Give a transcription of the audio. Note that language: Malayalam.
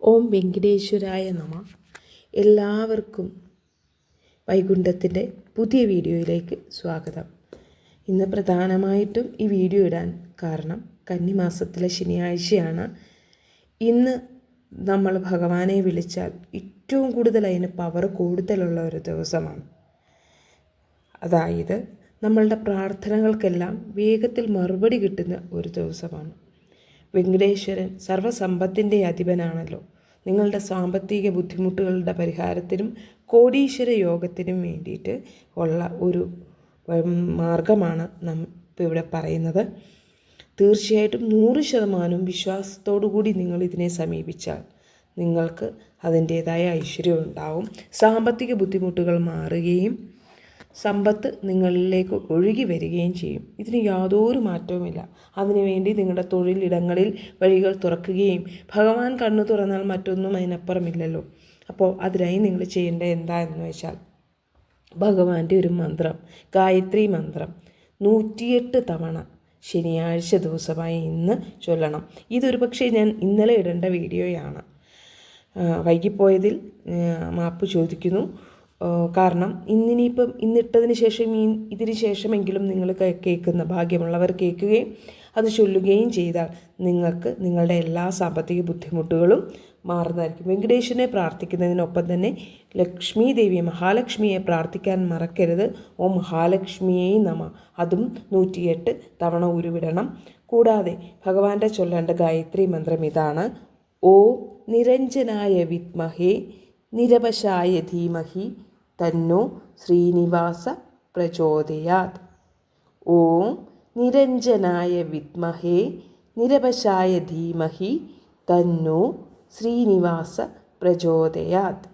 ഓം വെങ്കടേശ്വരായ നമ. എല്ലാവർക്കും വൈകുണ്ഠത്തിൻ്റെ പുതിയ വീഡിയോയിലേക്ക് സ്വാഗതം. ഇന്ന് പ്രധാനമായിട്ടും ഈ വീഡിയോ ഇടാൻ കാരണം കന്നിമാസത്തിലെ ശനിയാഴ്ചയാണ്. ഇന്ന് നമ്മൾ ഭഗവാനെ വിളിച്ചാൽ ഏറ്റവും കൂടുതൽ അതിന് പവർ കൂടുതലുള്ള ഒരു ദിവസമാണ്. അതായത് നമ്മളുടെ പ്രാർത്ഥനകൾക്കെല്ലാം വേഗത്തിൽ മറുപടി കിട്ടുന്ന ഒരു ദിവസമാണ്. വെങ്കടേശ്വരൻ സർവ്വസമ്പത്തിൻ്റെ അധിപനാണല്ലോ. നിങ്ങളുടെ സാമ്പത്തിക ബുദ്ധിമുട്ടുകളുടെ പരിഹാരത്തിനും കോടീശ്വര യോഗത്തിനും വേണ്ടിയിട്ട് ഉള്ള ഒരു മാർഗമാണ് നാം ഇപ്പോൾ ഇവിടെ പറയുന്നത്. തീർച്ചയായിട്ടും 100% വിശ്വാസത്തോടു കൂടി നിങ്ങൾ ഇതിനെ സമീപിച്ചാൽ നിങ്ങൾക്ക് അതിൻ്റേതായ ഐശ്വര്യം ഉണ്ടാവും. സാമ്പത്തിക ബുദ്ധിമുട്ടുകൾ മാറുകയും സമ്പത്ത് നിങ്ങളിലേക്ക് ഒഴുകി വരികയും ചെയ്യും. ഇതിന് യാതൊരു മാറ്റവുമില്ല. അതിനുവേണ്ടി നിങ്ങളുടെ തൊഴിലിടങ്ങളിൽ വഴികൾ തുറക്കുകയും ഭഗവാൻ കണ്ണു തുറന്നാൽ മറ്റൊന്നും അതിനപ്പുറമില്ലല്ലോ. അപ്പോൾ അതിനായി നിങ്ങൾ ചെയ്യേണ്ടത് എന്താണെന്ന് വെച്ചാൽ ഭഗവാന്റെ ഒരു മന്ത്രം, ഗായത്രി മന്ത്രം 108 തവണ ശനിയാഴ്ച ദിവസമായി ഇന്ന് ചൊല്ലണം. ഇതൊരു പക്ഷേ ഞാൻ ഇന്നലെ ഇടേണ്ട വീഡിയോയാണ്. വൈകിപ്പോയതിൽ മാപ്പ് ചോദിക്കുന്നു. കാരണം ഇന്നിട്ടതിന് ശേഷം ഇതിന് ശേഷമെങ്കിലും നിങ്ങൾ കേൾക്കുന്ന ഭാഗ്യമുള്ളവർ കേൾക്കുകയും അത് ചൊല്ലുകയും ചെയ്താൽ നിങ്ങൾക്ക് നിങ്ങളുടെ എല്ലാ സാമ്പത്തിക ബുദ്ധിമുട്ടുകളും മാറുന്നതായിരിക്കും. വെങ്കടേശ്വരനെ പ്രാർത്ഥിക്കുന്നതിനൊപ്പം തന്നെ ലക്ഷ്മി ദേവിയെ, മഹാലക്ഷ്മിയെ പ്രാർത്ഥിക്കാൻ മറക്കരുത്. ഓം മഹാലക്ഷ്മിയെ നമ, അതും 108 തവണ ഉരുവിടണം. കൂടാതെ ഭഗവാന്റെ ചൊല്ലേണ്ട ഗായത്രി മന്ത്രം ഇതാണ്: ഓം നിരഞ്ജനായ വിദ്മഹേ നിരവശായ ധീമഹി തന്നോ ശ്രീനിവാസ പ്രചോദയാത്. ഓം നിരഞ്ജനായ വിദ്മഹേ നിരവശായ ധീമഹി തന്നോ ശ്രീനിവാസ പ്രചോദയാത്.